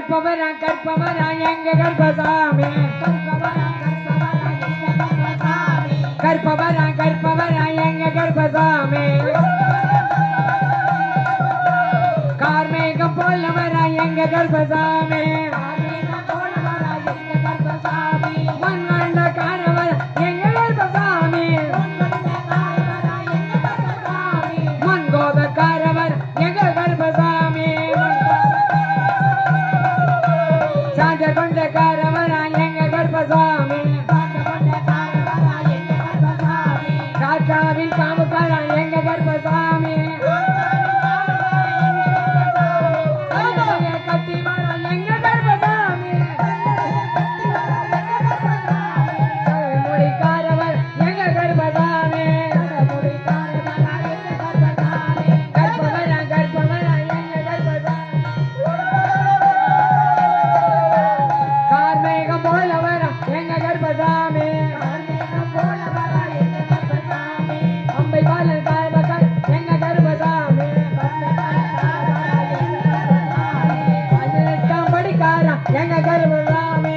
கற்பவரா கற்பவரா எங்க கர்ப்பசாமி கற்பவரா கற்பவரா எங்க கர்ப்பசாமி கார்மேகம் போலவரா எங்க கர்ப்பசாமி மண்ணாண்ட காரவரா எங்க கர்ப்பசாமி மண்கோத காரவரா எங்க கர்ப்பசாமி சாஞ்ச கொண்ட காரவரா எங்க கர்ப்பசாமி காக்காவின் காமுக்காரா எங்க கர்ப்பசாமி கத்தி வரா எங்க கர்ப்பசாமி முடிக்காரவர் எங்க கர்ப்பசாமி கற்பவரா கற்பவரா எங்க கர்ப்பசாமி கார்மேகம் போலவரா எங்க கர்ப்பசாமி அம்பை பாலன் கார்பகர் எங்க கர்ப்பசாமி 18ஆம் படிக்காரா எங்க கர்ப்பசாமி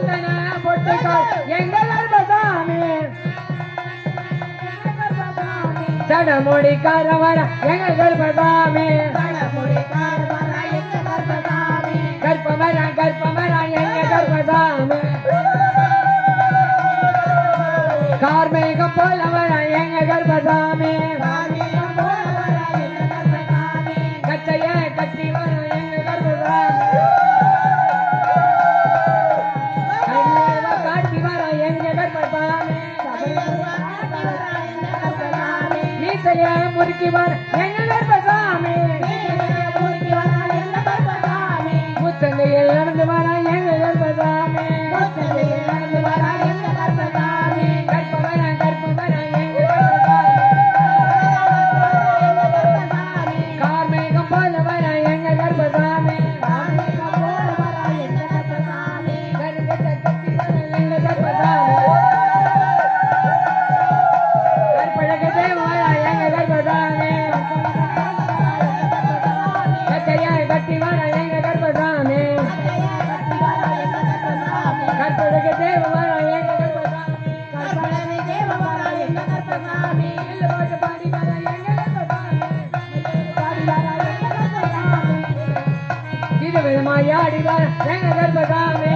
சந்தன பொட்டுக்கார் எங்க கர்ப்பசாமி சடமுடிக்காரவரா எங்க கர்ப்பசாமி கற்பவரா கற்பவரா எங்க கர்ப்பசாமி கார்மேகம் போலவரா எங்க கர்ப்பசாமி கச்சைய கட்டி வர எங்க கர்ப்பசாமி கையில காட்டி வர எங்க கர்ப்பசாமி நீசைய முறுக்கி வர எங்க கர்ப்பசாமி முத்தங்கையில் நடந்து வர எங்க கர்ப்பசாமி கற்பவரா கற்பவரா எங்க கர்ப்பசாமி கார்மேகம் போல வர எங்க கர்ப்பசாமி கருங்கட்ட கட்டி வர எங்க கர்ப்பசாமி கற்பழக தேவ வர எங்க கர்ப்பசாமி கச்சைய கட்டி வர எங்க கர்ப்பசாமி கற்பழக தேவ வர எங்க கர்ப்பசாமி இல்லோடு பாடி வர எங்க கர்ப்பசாமி இது விதமாய் ஆடி வர எங்க கர்ப்பசாமி